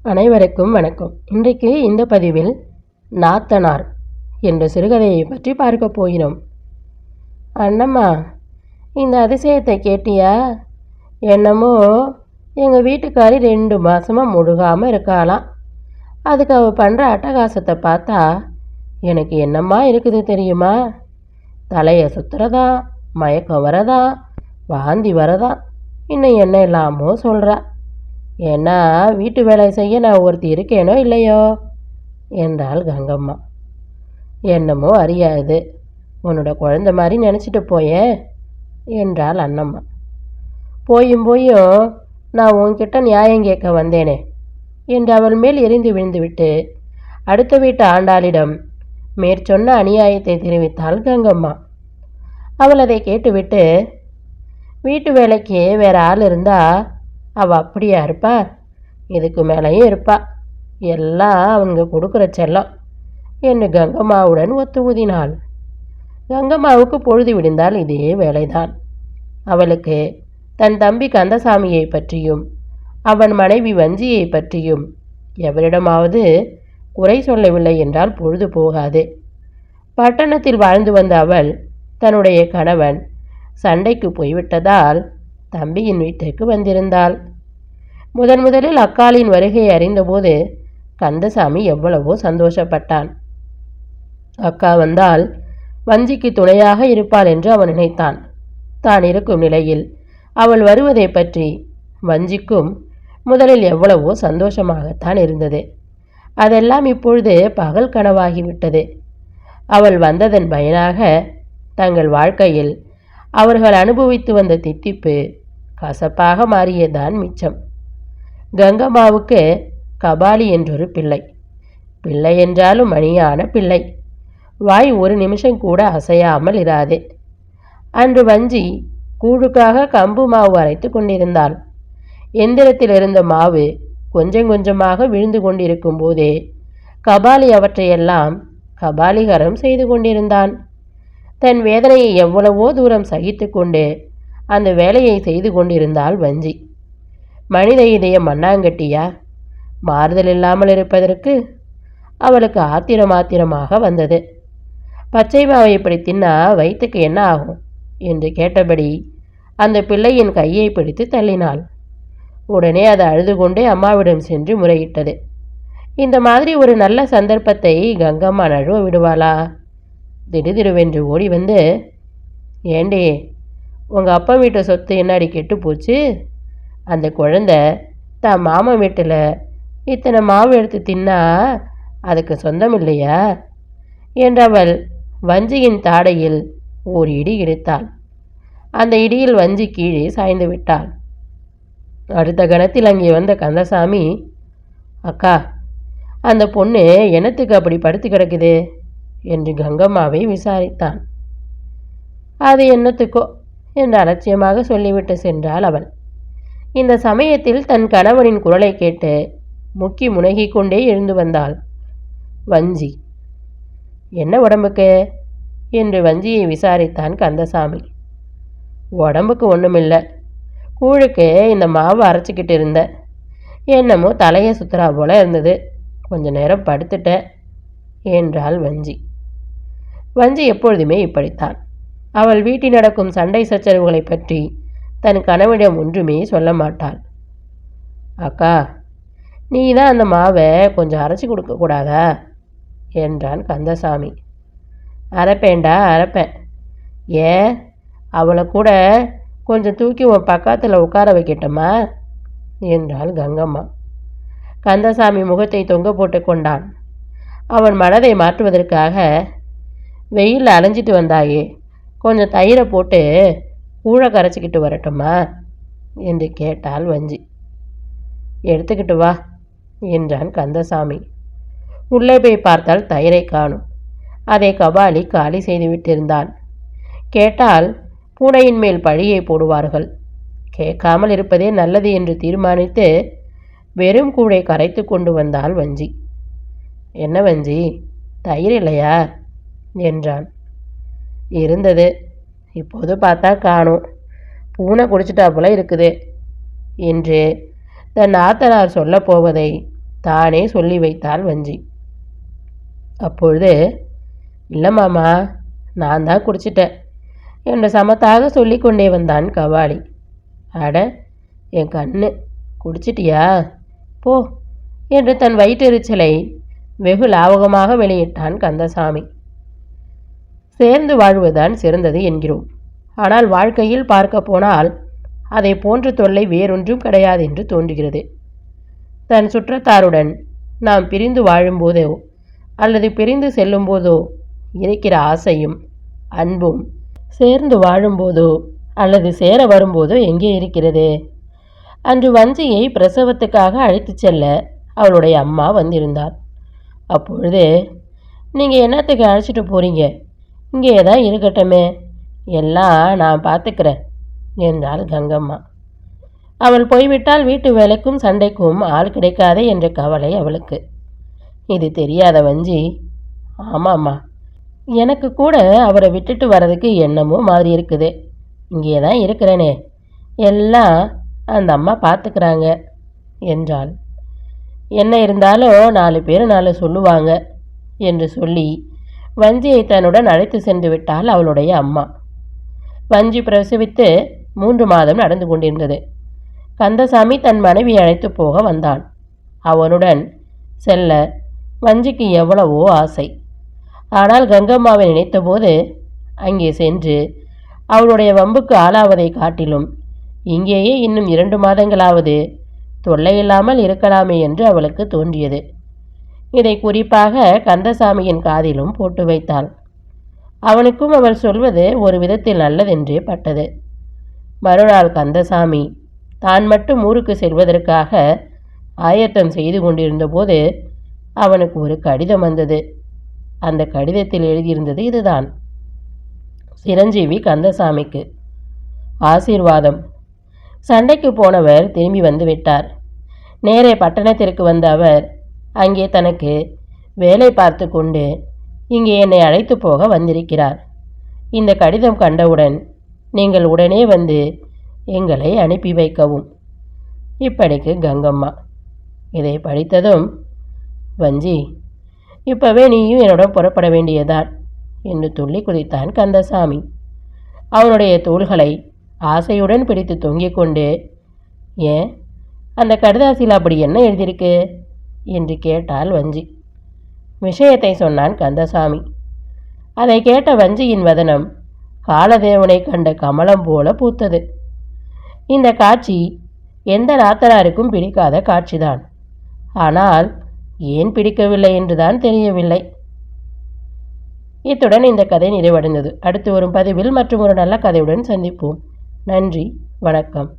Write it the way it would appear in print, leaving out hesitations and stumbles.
அனைவருக்கும் வணக்கம். இன்றைக்கு இந்த பதிவில் நாத்தனார் என்ற சிறுகதையை பற்றி பார்க்க போகிறோம். அண்ணம்மா, இந்த அதிசயத்தை கேட்டியா? என்னமோ எங்கள் வீட்டுக்காரி 2 மாதமாக முழுகாமல் இருக்காளாம். அதுக்கு அவள் பண்ணுற அட்டகாசத்தை பார்த்தா எனக்கு என்னம்மா இருக்குது தெரியுமா? தலையை சுற்றுறதா, மயக்கம் வரதா, வாந்தி வரதா, இன்னும் என்ன இல்லாமோ சொல்கிறா. ஏன்னா வீட்டு வேலை செய்ய நான் ஒருத்தி இருக்கேனோ இல்லையோ என்றாள் கங்கம்மா. என்னமோ அறியாது, உன்னோட குழந்தை மாதிரி நினச்சிட்டு போயேன் என்றாள் அண்ணம்மா. போயும் நான் உன்கிட்ட நியாயம் கேட்க வந்தேனே என்று அவள் மேல் எரிந்து விழுந்துவிட்டு அடுத்த வீட்டு ஆண்டாளிடம் மேற்சொன்ன அநியாயத்தை தெரிவித்தாள் கங்கம்மா. அவள் அதை கேட்டுவிட்டு, வீட்டு வேலைக்கு வேற ஆள் இருந்தா அவள் அப்படியா இருப்பா? இதுக்கு மேலேயும் இருப்பா. எல்லாம் அவங்க கொடுக்குற செல்லம் என்று கங்கம்மாவுடன் ஒத்து ஊதினாள். கங்கம்மாவுக்கு பொழுது விடிந்தால் இதே வேலைதான். அவளுக்கு தன் தம்பி கந்தசாமியை பற்றியும் அவன் மனைவி வஞ்சியை பற்றியும் எவரிடமாவது குறை சொல்லவில்லை என்றால் பொழுது போகாது. பட்டணத்தில் வாழ்ந்து வந்த அவள் தன்னுடைய கணவன் சண்டைக்கு போய்விட்டதால் தம்பியின் வீட்டிற்கு வந்திருந்தாள். முதலில் அக்காளின் வருகையை அறிந்தபோது கந்தசாமி எவ்வளவோ சந்தோஷப்பட்டான். அக்கா வந்தால் வஞ்சிக்கு துணையாக இருப்பாள் என்று அவன் நினைத்தான். தான் இருக்கும் நிலையில் அவள் வருவதை பற்றி வஞ்சிக்கும் முதலில் எவ்வளவோ சந்தோஷமாகத்தான் இருந்தது. அதெல்லாம் இப்பொழுது பகல் கனவாகிவிட்டது. அவள் வந்ததன் பயனாக தங்கள் வாழ்க்கையில் அவர்கள் அனுபவித்து வந்த தித்திப்பு கசப்பாக மாறியதான் மிச்சம். கங்கம்மாவுக்கு கபாலி என்றொரு பிள்ளை. பிள்ளை என்றாலும் மணியான பிள்ளை. வாய் ஒரு நிமிஷம் கூட அசையாமல் இராது. அன்று வஞ்சி கூழுக்காக கம்பு மாவு அரைத்து கொண்டிருந்தாள். எந்திரத்தில் இருந்த மாவு கொஞ்சம் கொஞ்சமாக விழுந்து கொண்டிருக்கும் போதே கபாலி அவற்றையெல்லாம் கபாலிகரம் செய்து கொண்டிருந்தான். தன் வேதனையை எவ்வளவோ தூரம் சகித்து கொண்டு அந்த வேலையை செய்து கொண்டிருந்தாள் வஞ்சி. மனித இதயம் மண்ணாங்கட்டியா? மாறுதல் இல்லாமல் இருப்பதற்கு அவளுக்கு ஆத்திரமாக வந்தது. பச்சை மாவை இப்படி தின்னா வயிற்றுக்கு என்ன ஆகும் என்று கேட்டபடி அந்த பிள்ளையின் கையை பிடித்து தள்ளினாள். உடனே அது அழுது கொண்டே அம்மாவிடம் சென்று முறையிட்டது. இந்த மாதிரி ஒரு நல்ல சந்தர்ப்பத்தை கங்கம்மா நழுவ விடுவாளா? திடுதிடுவென்று ஓடி வந்து, ஏண்டி, உங்கள் அப்பா வீட்டு சொத்து என்னாடி கெட்டு போச்சு? அந்த குழந்தை தான் மாமன் வீட்டில் இத்தனை மாவு எடுத்து தின்னா அதுக்கு சொந்தம் இல்லையா என்றவள் வஞ்சியின் தாடையில் ஓர் இடி இடித்தாள். அந்த இடியில் வஞ்சி கீழே சாய்ந்து விட்டாள். அடுத்த கணத்தில் அங்கே வந்த கந்தசாமி, அக்கா, அந்த பொண்ணு என்னத்துக்கு அப்படி படுத்து கிடக்குது என்று கங்கம்மாவை விசாரித்தான். அது என்னத்துக்கோ என்று அலட்சியமாக சொல்லிவிட்டு சென்றாள் அவள். இந்த சமயத்தில் தன் கணவனின் குரலை கேட்டு முக்கி முனகி கொண்டே எழுந்து வந்தாள் வஞ்சி. என்ன உடம்புக்கு என்று வஞ்சியை விசாரித்தான் கந்தசாமி. உடம்புக்கு ஒன்றுமில்லை, கூழுக்கு இந்த மாவு அரைச்சிக்கிட்டு இருந்த, என்னமோ தலையை சுற்றுறா போல இருந்தது, கொஞ்ச நேரம் படுத்துட்டேன் என்றாள் வஞ்சி. வஞ்சி எப்பொழுதுமே இப்படித்தான். அவள் வீட்டில் நடக்கும் சண்டை சச்சரவுகளை பற்றி தன் கணவனிடம் ஒன்றுமே சொல்ல மாட்டாள். அக்கா, நீ தான் அந்த மாவை கொஞ்சம் அரைச்சி கொடுக்கக்கூடாதா என்றான் கந்தசாமி. அரைப்பேண்டா, அரைப்பேன். ஏன், அவளை கூட கொஞ்சம் தூக்கி உன் பக்கத்தில் உட்கார வைக்கட்டுமா என்றாள் கங்கம்மா. கந்தசாமி முகத்தை தொங்க போட்டு கொண்டான். அவன் மனதை மாற்றுவதற்காக, வெயில் அலைஞ்சிட்டு வந்தாயே, கொஞ்சம் தயிரை போட்டு கூழை கரைச்சிக்கிட்டு வரட்டுமா என்று கேட்டாள் வஞ்சி. எடுத்துக்கிட்டு வா என்றான் கந்தசாமி. உள்ளே போய் பார்த்தால் தயிரை காணும். அதை கபாலி காலி செய்து விட்டிருந்தான். கேட்டால் பூனையின் மேல் பழியை போடுவார்கள். கேட்காமல் இருப்பதே நல்லது என்று தீர்மானித்து வெறும் கூழை கரைத்து கொண்டு வந்தாள் வஞ்சி. என்ன வஞ்சி, தயிர் இல்லையா என்றான். இருந்தது, இப்போது பார்த்தா காணும், பூனை குடிச்சிட்டா போல இருக்குது என்று தன் ஆத்தனார் சொல்லப்போவதை தானே சொல்லி வைத்தாள் வஞ்சி. அப்பொழுது, இல்லை மாமா, நான் தான் குடிச்சிட்டேன் என்று சமத்தாக சொல்லி கொண்டே வந்தான் கபாலி. அட என் கண்ணு, குடிச்சிட்டியா போ என்று தன் வயிற்றெரிச்சலை வெகு லாவகமாக வெளியிட்டான் கந்தசாமி. சேர்ந்து வாழ்வதுதான் சிறந்தது என்கிறோம். ஆனால் வாழ்க்கையில் பார்க்க போனால் அதை போன்ற தொல்லை வேறொன்றும் கிடையாது என்று தோன்றுகிறது. தன் சுற்றத்தாருடன் நாம் பிரிந்து வாழும்போதோ அல்லது பிரிந்து செல்லும்போதோ இருக்கிற ஆசையும் அன்பும் சேர்ந்து வாழும்போதோ அல்லது சேர வரும்போதோ எங்கே இருக்கிறது? அன்று வஞ்சியை பிரசவத்துக்காக அழைத்து செல்ல அவளுடைய அம்மா வந்திருந்தார். அப்பொழுது, நீங்கள் என்னத்துக்கு அழைச்சிட்டு போகிறீங்க? இங்கே தான் இருக்கட்டுமே, எல்லாம் நான் பார்த்துக்கிறேன் என்றாள் கங்கம்மா. அவள் போய்விட்டால் வீட்டு வேலைக்கும் சண்டைக்கும் ஆள் கிடைக்காதே என்ற கவலை அவளுக்கு. இது தெரியாத வஞ்சி, ஆமாம்மா, எனக்கு கூட அவரை விட்டுட்டு வர்றதுக்கு என்னமோ மாதிரி இருக்குது. இங்கே தான் இருக்கிறேனே, எல்லாம் அந்த அம்மா பார்த்துக்கிறாங்க என்றாள். என்ன இருந்தாலும் 4 பேர் 4 சொல்லுவாங்க என்று சொல்லி வஞ்சியை தன்னுடன் அழைத்து சென்று விட்டாள் அவளுடைய அம்மா. வஞ்சி பிரசவித்து 3 மாதம் நடந்து கொண்டிருந்தது. கந்தசாமி தன் மனைவி அழைத்து போக வந்தான். அவனுடன் செல்ல வஞ்சிக்கு எவ்வளவோ ஆசை. ஆனால் கங்கம்மாவை நினைத்தபோது அங்கே சென்று அவளுடைய வம்புக்கு ஆளாவதை காட்டிலும் இங்கேயே இன்னும் 2 மாதங்களாவது தொல்லையில்லாமல் இருக்கலாமே என்று அவளுக்கு தோன்றியது. இதை குறிப்பாக கந்தசாமியின் காதிலும் போட்டு வைத்தாள். அவனுக்கும் அவள் சொல்வது ஒரு விதத்தில் நல்லதென்றே பட்டது. மறுநாள் கந்தசாமி தான் மட்டும் ஊருக்கு செல்வதற்காக ஆயத்தம் செய்து கொண்டிருந்த போது அவனுக்கு ஒரு கடிதம் வந்தது. அந்த கடிதத்தில் எழுதியிருந்தது இதுதான்: சிரஞ்சீவி கந்தசாமிக்கு ஆசீர்வாதம். சண்டைக்கு போனவர் திரும்பி வந்து விட்டார். நேரே பட்டணத்திற்கு வந்த அவர் அங்கே தனக்கு வேலை பார்த்து கொண்டு இங்கே என்னை அழைத்து போக வந்திருக்கிறார். இந்த கடிதம் கண்டவுடன் நீங்கள் உடனே வந்து எங்களை அனுப்பி வைக்கவும். இப்படிக்கு கங்கம்மா. இதை படித்ததும், வஞ்சி, இப்போவே நீயும் என்னுடன் புறப்பட வேண்டியதான் என்று துள்ளி குதித்தான் கந்தசாமி. அவனுடைய தோள்களை ஆசையுடன் பிடித்து தொங்கிக் கொண்டு, ஏன், அந்த கடிதாசியில் அப்படி என்ன எழுதியிருக்கு என்று கேட்டாள் வஞ்சி. விஷயத்தை சொன்னான் கந்தசாமி. அதை கேட்ட வஞ்சியின் வதனம் காலதேவனை கண்ட கமலம் போல பூத்தது. இந்த காட்சி எந்த நாத்தனாருக்கும் பிடிக்காத காட்சிதான். ஆனால் ஏன் பிடிக்கவில்லை என்றுதான் தெரியவில்லை. இத்துடன் இந்த கதை நிறைவடைந்தது. அடுத்து வரும் பதிவில் மற்றும் ஒரு நல்ல கதையுடன் சந்திப்போம். நன்றி, வணக்கம்.